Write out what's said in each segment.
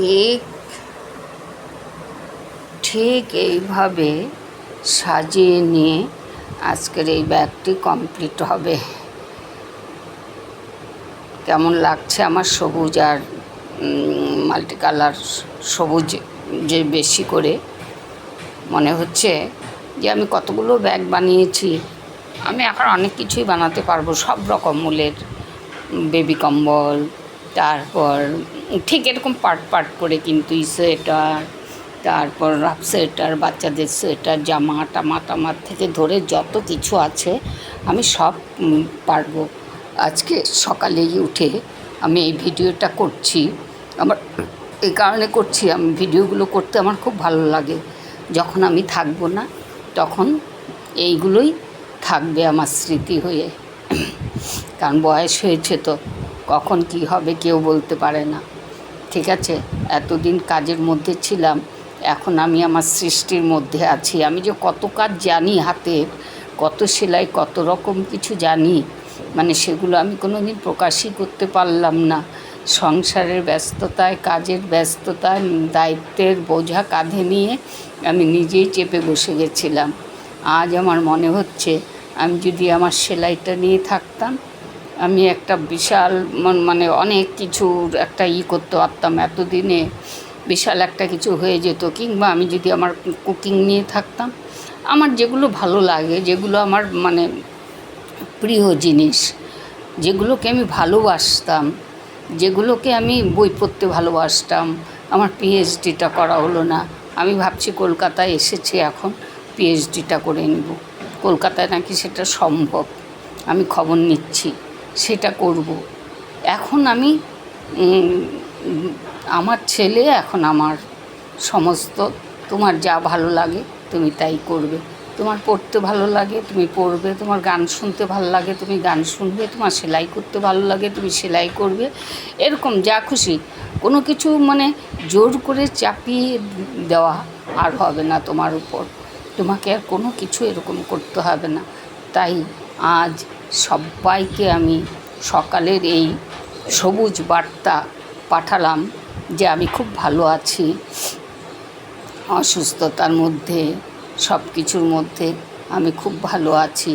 ঠিক ঠিক এইভাবে সাজিয়ে নিয়ে আজকের এই ব্যাগটি কমপ্লিট হবে। কেমন লাগছে আমার সবুজ আর মাল্টি কালার সবুজ যে বেশি করে মনে হচ্ছে যে আমি কতগুলো ব্যাগ বানিয়েছি। আমি এখন অনেক কিছুই বানাতে পারবো, সব রকম মূলের বেবি কম্বল, তারপর ঠিক এরকম পার্ট পার্ট করে কিন্তু সোয়েটার, তারপর হাফ সোয়েটার, বাচ্চাদের সোয়েটার, জামা টামার থেকে ধরে যত কিছু আছে আমি সব পারবো। আজকে সকালেই উঠে আমি এই ভিডিওটা করছি। আমার এই কারণে করছি, আমি ভিডিওগুলো করতে আমার খুব ভালো লাগে। যখন আমি থাকবো না তখন এইগুলোই থাকবে আমার স্মৃতি হয়ে, কারণ বয়স হয়েছে তো কখন কি হবে কেউ বলতে পারে না। ঠিক আছে, এতদিন কাজের মধ্যে ছিলাম, এখন আমি আমার সৃষ্টির মধ্যে আছি। আমি যে কত কাজ জানি, হাতের কত সেলাই, কত রকম কিছু জানি, মানে সেগুলো আমি কোনো দিন প্রকাশই করতে পারলাম না। সংসারের ব্যস্ততায়, কাজের ব্যস্ততায়, দায়িত্বের বোঝা কাঁধে নিয়ে আমি নিজেই চেপে বসে গেছিলাম। আজ আমার মনে হচ্ছে আমি যদি আমার সেলাইটা নিয়ে থাকতাম, আমি একটা বিশাল মানে অনেক কিছুর একটা করতে পারতাম। এতদিনে বিশাল একটা কিছু হয়ে যেত। কিংবা আমি যদি আমার কুকিং নিয়ে থাকতাম, আমার যেগুলো ভালো লাগে, যেগুলো আমার মানে প্রিয় জিনিস, যেগুলোকে আমি ভালোবাসতাম, যেগুলোকে আমি বই পড়তে ভালোবাসতাম। আমার পিএইচডিটা করা হলো না। আমি ভাবছি কলকাতায় এসেছি, এখন পিএইচডিটা করে নেব। কলকাতায় নাকি সেটা সম্ভব, আমি খবর নিচ্ছি, সেটা করব। এখন আমি আমার ছেলে এখন আমার সমস্ত। তোমার যা ভালো লাগে তুমি তাই করবে, তোমার পড়তে ভালো লাগে তুমি পড়বে, তোমার গান শুনতে ভালো লাগে তুমি গান শুনবে, তোমার সেলাই করতে ভালো লাগে তুমি সেলাই করবে। এরকম যা খুশি, কোনো কিছু মানে জোর করে চাপিয়ে দেওয়া আর হবে না তোমার উপর। তোমাকে আর কোনো কিছু এরকম করতে হবে না। তাই আজ সবাইকে আমি সকালের এই সবুজ বার্তা পাঠালাম যে আমি খুব ভালো আছি। অসুস্থতার মধ্যে, সব কিছুর মধ্যে আমি খুব ভালো আছি,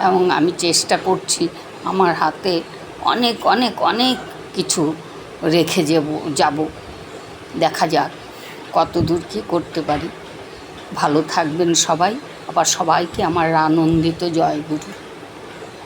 এবং আমি চেষ্টা করছি আমার হাতে অনেক অনেক অনেক কিছু রেখে যাব। দেখা যাক কত দূর কী করতে পারি। ভালো থাকবেন সবাই। আবার সবাইকে আমার আনন্দিত জয়গুরু।